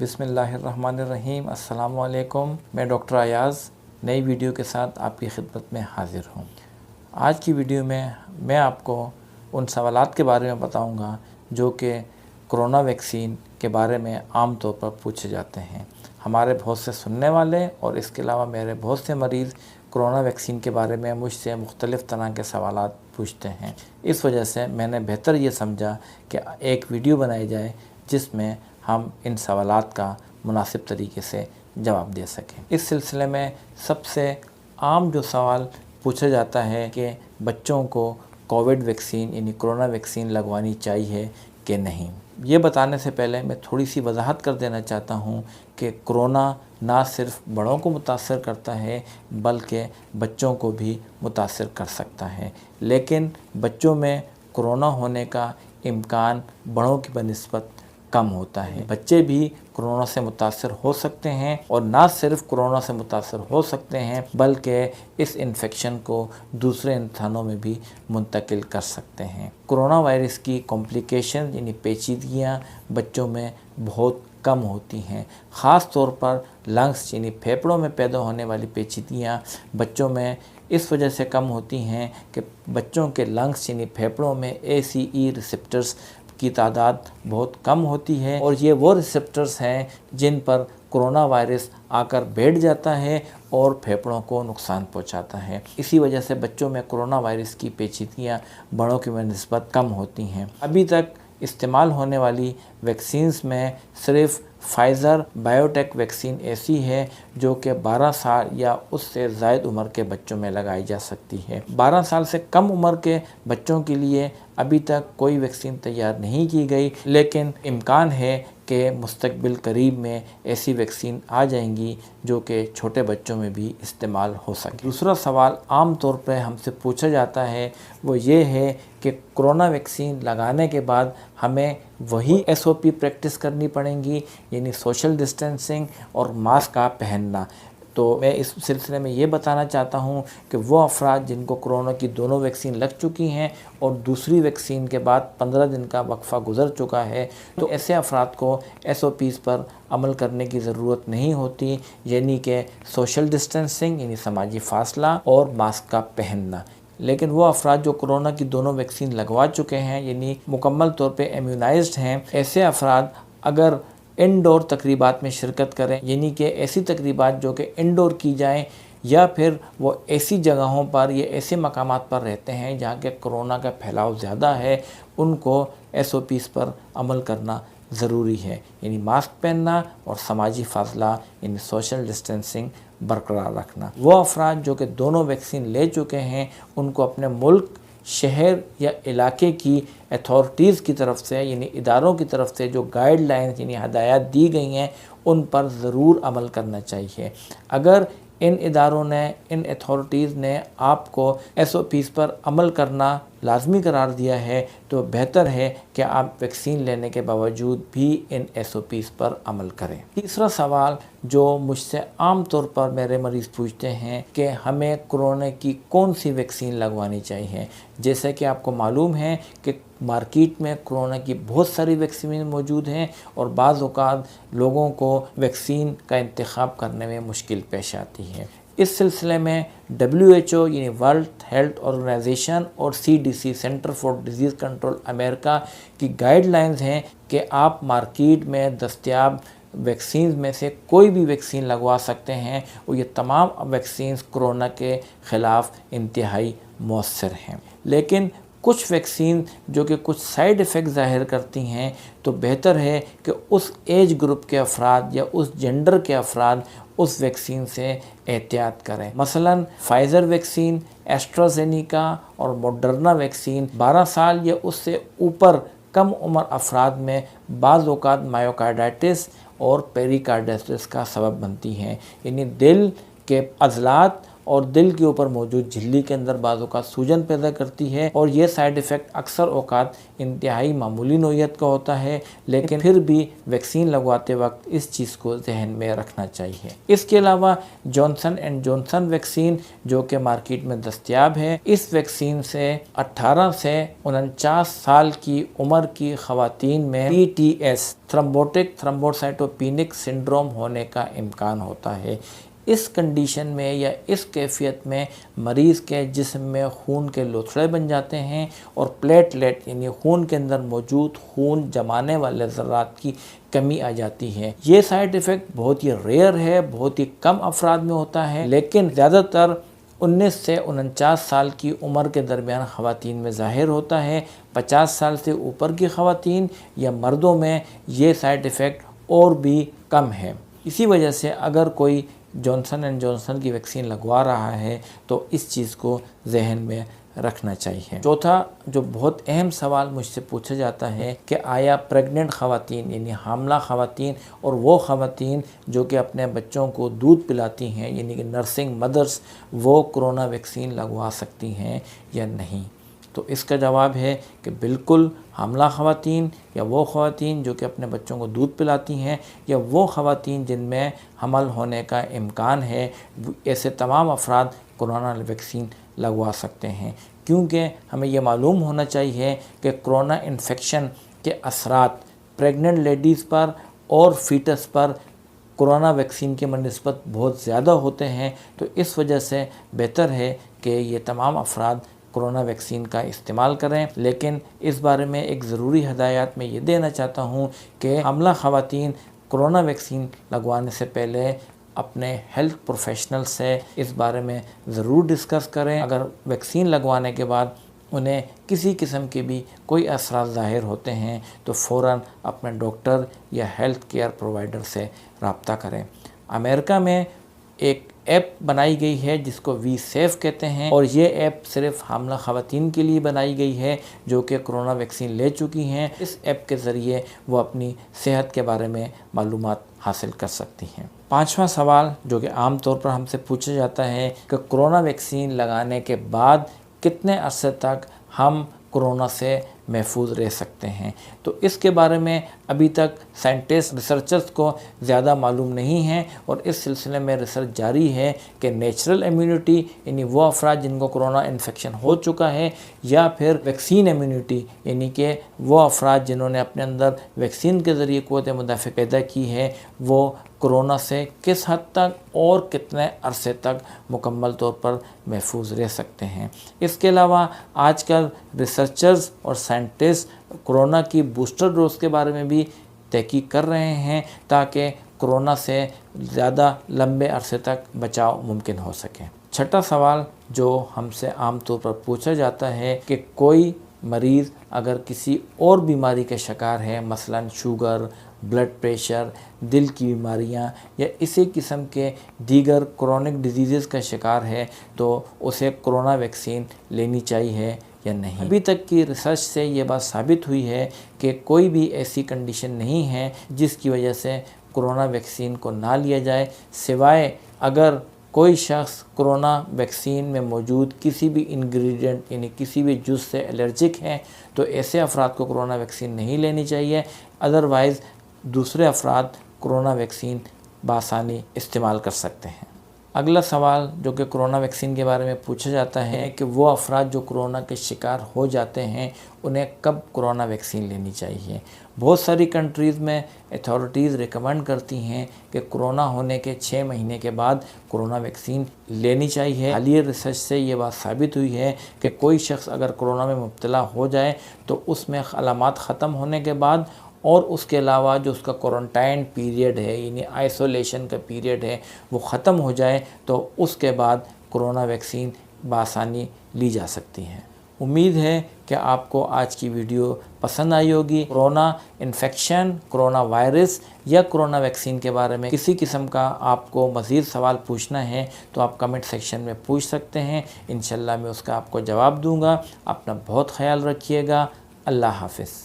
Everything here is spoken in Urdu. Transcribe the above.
بسم اللہ الرحمن الرحیم۔ السلام علیکم، میں ڈاکٹر ایاز نئی ویڈیو کے ساتھ آپ کی خدمت میں حاضر ہوں۔ آج کی ویڈیو میں میں آپ کو ان سوالات کے بارے میں بتاؤں گا جو کہ کرونا ویکسین کے بارے میں عام طور پر پوچھے جاتے ہیں۔ ہمارے بہت سے سننے والے اور اس کے علاوہ میرے بہت سے مریض کرونا ویکسین کے بارے میں مجھ سے مختلف طرح کے سوالات پوچھتے ہیں۔ اس وجہ سے میں نے بہتر یہ سمجھا کہ ایک ویڈیو بنائی جائے جس میں ہم ان سوالات کا مناسب طریقے سے جواب دے سکیں۔ اس سلسلے میں سب سے عام جو سوال پوچھا جاتا ہے کہ بچوں کو کووڈ ویکسین یعنی کرونا ویکسین لگوانی چاہیے کہ نہیں۔ یہ بتانے سے پہلے میں تھوڑی سی وضاحت کر دینا چاہتا ہوں کہ کرونا نہ صرف بڑوں کو متاثر کرتا ہے بلکہ بچوں کو بھی متاثر کر سکتا ہے، لیکن بچوں میں کرونا ہونے کا امکان بڑوں کی بنسبت کم ہوتا ہے۔ بچے بھی کرونا سے متاثر ہو سکتے ہیں اور نہ صرف کرونا سے متاثر ہو سکتے ہیں بلکہ اس انفیکشن کو دوسرے انسانوں میں بھی منتقل کر سکتے ہیں۔ کرونا وائرس کی کمپلیکیشن یعنی پیچیدگیاں بچوں میں بہت کم ہوتی ہیں، خاص طور پر لنگس یعنی پھیپھڑوں میں پیدا ہونے والی پیچیدگیاں بچوں میں اس وجہ سے کم ہوتی ہیں کہ بچوں کے لنگس یعنی پھیپھڑوں میں ACE ریسپٹرز کی تعداد بہت کم ہوتی ہے اور یہ وہ ریسپٹرز ہیں جن پر کرونا وائرس آ کر بیٹھ جاتا ہے اور پھیپھڑوں کو نقصان پہنچاتا ہے۔ اسی وجہ سے بچوں میں کرونا وائرس کی پیچیدگیاں بڑوں کی بنسبت کم ہوتی ہیں۔ ابھی تک استعمال ہونے والی ویکسینز میں صرف فائزر بایوٹیک ویکسین ایسی ہے جو کہ 12 سال یا اس سے زائد عمر کے بچوں میں لگائی جا سکتی ہے۔ 12 سال سے کم عمر کے بچوں کے لیے ابھی تک کوئی ویکسین تیار نہیں کی گئی، لیکن امکان ہے کہ مستقبل قریب میں ایسی ویکسین آ جائیں گی جو کہ چھوٹے بچوں میں بھی استعمال ہو سکے۔ دوسرا سوال عام طور پہ ہم سے پوچھا جاتا ہے وہ یہ ہے کہ کرونا ویکسین لگانے کے بعد ہمیں وہی SOP پریکٹس کرنی پڑیں گی یعنی سوشل ڈسٹینسنگ اور ماسک کا پہننا۔ تو میں اس سلسلے میں یہ بتانا چاہتا ہوں کہ وہ افراد جن کو کرونا کی دونوں ویکسین لگ چکی ہیں اور دوسری ویکسین کے بعد 15 دن کا وقفہ گزر چکا ہے تو ایسے افراد کو SOPs پر عمل کرنے کی ضرورت نہیں ہوتی، یعنی کہ سوشل ڈسٹینسنگ یعنی سماجی فاصلہ اور ماسک کا پہننا۔ لیکن وہ افراد جو کرونا کی دونوں ویکسین لگوا چکے ہیں یعنی مکمل طور پہ امیونائزڈ ہیں، ایسے افراد اگر انڈور تقریبات میں شرکت کریں یعنی کہ ایسی تقریبات جو کہ انڈور کی جائیں یا پھر وہ ایسی جگہوں پر یا ایسے مقامات پر رہتے ہیں جہاں کہ کرونا کا پھیلاؤ زیادہ ہے، ان کو SOPs پر عمل کرنا ضروری ہے، یعنی ماسک پہننا اور سماجی فاصلہ یعنی سوشل ڈسٹینسنگ برقرار رکھنا۔ وہ افراد جو کہ دونوں ویکسین لے چکے ہیں ان کو اپنے ملک، شہر یا علاقے کی اتھارٹیز کی طرف سے یعنی اداروں کی طرف سے جو گائیڈ لائنز یعنی ہدایات دی گئی ہیں ان پر ضرور عمل کرنا چاہیے۔ اگر ان اداروں نے، ان اتھارٹیز نے آپ کو SOPs پر عمل کرنا لازمی قرار دیا ہے تو بہتر ہے کہ آپ ویکسین لینے کے باوجود بھی ان SOPs پر عمل کریں۔ تیسرا سوال جو مجھ سے عام طور پر میرے مریض پوچھتے ہیں کہ ہمیں کرونا کی کون سی ویکسین لگوانی چاہیے۔ جیسے کہ آپ کو معلوم ہے کہ مارکیٹ میں کرونا کی بہت ساری ویکسین موجود ہیں اور بعض اوقات لوگوں کو ویکسین کا انتخاب کرنے میں مشکل پیش آتی ہے۔ اس سلسلے میں WHO یعنی ورلڈ ہیلتھ آرگنائزیشن اور CDC centre for disease control امریکہ کی گائیڈ لائنز ہیں کہ آپ مارکیٹ میں دستیاب ویکسینز میں سے کوئی بھی ویکسین لگوا سکتے ہیں اور یہ تمام ویکسینز کرونا کے خلاف انتہائی مؤثر ہیں۔ لیکن کچھ ویکسین جو کہ کچھ سائیڈ ایفیکٹ ظاہر کرتی ہیں تو بہتر ہے کہ اس ایج گروپ کے افراد یا اس جینڈر کے افراد اس ویکسین سے احتیاط کریں۔ مثلا فائزر ویکسین، ایسٹرازینیکا اور موڈرنا ویکسین 12 سال یا اس سے اوپر کم عمر افراد میں بعض اوقات مایوکارڈائٹس اور پیریکارڈائٹس کا سبب بنتی ہیں، یعنی دل کے عضلات اور دل کے اوپر موجود جھلی کے اندر بعض اوقات سوجن پیدا کرتی ہے، اور یہ سائیڈ ایفیکٹ اکثر اوقات انتہائی معمولی نوعیت کا ہوتا ہے، لیکن پھر بھی ویکسین لگواتے وقت اس چیز کو ذہن میں رکھنا چاہیے۔ اس کے علاوہ جانسن اینڈ جانسن ویکسین جو کہ مارکیٹ میں دستیاب ہے، اس ویکسین سے 18 سے 49 سال کی عمر کی خواتین میں TTS تھرمبوٹک تھرمبوسائٹوپینک سنڈروم ہونے کا امکان ہوتا ہے۔ اس کنڈیشن میں یا اس کیفیت میں مریض کے جسم میں خون کے لوتھڑے بن جاتے ہیں اور پلیٹلیٹ یعنی خون کے اندر موجود خون جمانے والے ذرات کی کمی آ جاتی ہے۔ یہ سائیڈ ایفیکٹ بہت ہی ریئر ہے، بہت ہی کم افراد میں ہوتا ہے، لیکن زیادہ تر 19 سے 49 سال کی عمر کے درمیان خواتین میں ظاہر ہوتا ہے۔ 50 سال سے اوپر کی خواتین یا مردوں میں یہ سائیڈ ایفیکٹ اور بھی کم ہے۔ اسی وجہ سے اگر کوئی جانسن اینڈ جانسن کی ویکسین لگوا رہا ہے تو اس چیز کو ذہن میں رکھنا چاہیے۔ چوتھا جو بہت اہم سوال مجھ سے پوچھا جاتا ہے کہ آیا پریگننٹ خواتین یعنی حاملہ خواتین اور وہ خواتین جو کہ اپنے بچوں کو دودھ پلاتی ہیں یعنی کہ نرسنگ مدرس، وہ کرونا ویکسین لگوا سکتی ہیں یا نہیں؟ تو اس کا جواب ہے کہ بالکل حاملہ خواتین یا وہ خواتین جو کہ اپنے بچوں کو دودھ پلاتی ہیں یا وہ خواتین جن میں حمل ہونے کا امکان ہے، ایسے تمام افراد کرونا ویکسین لگوا سکتے ہیں، کیونکہ ہمیں یہ معلوم ہونا چاہیے کہ کرونا انفیکشن کے اثرات پریگننٹ لیڈیز پر اور فیٹس پر کرونا ویکسین کے نسبت بہت زیادہ ہوتے ہیں۔ تو اس وجہ سے بہتر ہے کہ یہ تمام افراد کرونا ویکسین کا استعمال کریں، لیکن اس بارے میں ایک ضروری ہدایات میں یہ دینا چاہتا ہوں کہ حاملہ خواتین کرونا ویکسین لگوانے سے پہلے اپنے ہیلتھ پروفیشنل سے اس بارے میں ضرور ڈسکس کریں۔ اگر ویکسین لگوانے کے بعد انہیں کسی قسم کے بھی کوئی اثرات ظاہر ہوتے ہیں تو فوراً اپنے ڈاکٹر یا ہیلتھ کیئر پرووائڈر سے رابطہ کریں۔ امریکہ میں ایک ایپ بنائی گئی ہے جس کو وی سیف کہتے ہیں، اور یہ ایپ صرف حاملہ خواتین کے لیے بنائی گئی ہے جو کہ کرونا ویکسین لے چکی ہیں۔ اس ایپ کے ذریعے وہ اپنی صحت کے بارے میں معلومات حاصل کر سکتی ہیں۔ پانچواں سوال جو کہ عام طور پر ہم سے پوچھا جاتا ہے کہ کرونا ویکسین لگانے کے بعد کتنے عرصے تک ہم کرونا سے محفوظ رہ سکتے ہیں؟ تو اس کے بارے میں ابھی تک سائنٹسٹ ریسرچرز کو زیادہ معلوم نہیں ہے، اور اس سلسلے میں ریسرچ جاری ہے کہ نیچرل امیونٹی یعنی وہ افراد جن کو کرونا انفیکشن ہو چکا ہے، یا پھر ویکسین امیونٹی یعنی کہ وہ افراد جنہوں نے اپنے اندر ویکسین کے ذریعے قوت مدافع پیدا کی ہے، وہ کرونا سے کس حد تک اور کتنے عرصے تک مکمل طور پر محفوظ رہ سکتے ہیں۔ اس کے علاوہ آج کل ریسرچرز اور سائنٹسٹ کرونا کی بوسٹر ڈوز کے بارے میں بھی تحقیق کر رہے ہیں تاکہ کرونا سے زیادہ لمبے عرصے تک بچاؤ ممکن ہو سکے۔ چھٹا سوال جو ہم سے عام طور پر پوچھا جاتا ہے کہ کوئی مریض اگر کسی اور بیماری کے شکار ہے، مثلا شوگر، بلڈ پریشر، دل کی بیماریاں یا اسی قسم کے دیگر کرونک ڈیزیزز کا شکار ہے، تو اسے کرونا ویکسین لینی چاہیے یا نہیں۔ ابھی تک کی ریسرچ سے یہ بات ثابت ہوئی ہے کہ کوئی بھی ایسی کنڈیشن نہیں ہے جس کی وجہ سے کرونا ویکسین کو نہ لیا جائے، سوائے اگر کوئی شخص کرونا ویکسین میں موجود کسی بھی انگریڈینٹ یعنی کسی بھی جز سے الرجک ہیں، تو ایسے افراد کو کرونا ویکسین نہیں لینی چاہیے، ادروائز دوسرے افراد کرونا ویکسین بآسانی استعمال کر سکتے ہیں۔ اگلا سوال جو کہ کرونا ویکسین کے بارے میں پوچھا جاتا ہے کہ وہ افراد جو کرونا کے شکار ہو جاتے ہیں انہیں کب کرونا ویکسین لینی چاہیے۔ بہت ساری کنٹریز میں اتھارٹیز ریکمینڈ کرتی ہیں کہ کرونا ہونے کے 6 مہینے کے بعد کرونا ویکسین لینی چاہیے۔ حالیہ ریسرچ سے یہ بات ثابت ہوئی ہے کہ کوئی شخص اگر کرونا میں مبتلا ہو جائے تو اس میں علامات ختم ہونے کے بعد اور اس کے علاوہ جو اس کا کوارنٹائن پیریڈ ہے یعنی آئسولیشن کا پیریڈ ہے وہ ختم ہو جائے تو اس کے بعد کرونا ویکسین بآسانی لی جا سکتی ہے۔ امید ہے کہ آپ کو آج کی ویڈیو پسند آئی ہوگی۔ کرونا انفیکشن، کرونا وائرس یا کرونا ویکسین کے بارے میں کسی قسم کا آپ کو مزید سوال پوچھنا ہے تو آپ کمنٹ سیکشن میں پوچھ سکتے ہیں، انشاءاللہ میں اس کا آپ کو جواب دوں گا۔ اپنا بہت خیال رکھیے گا۔ اللہ حافظ۔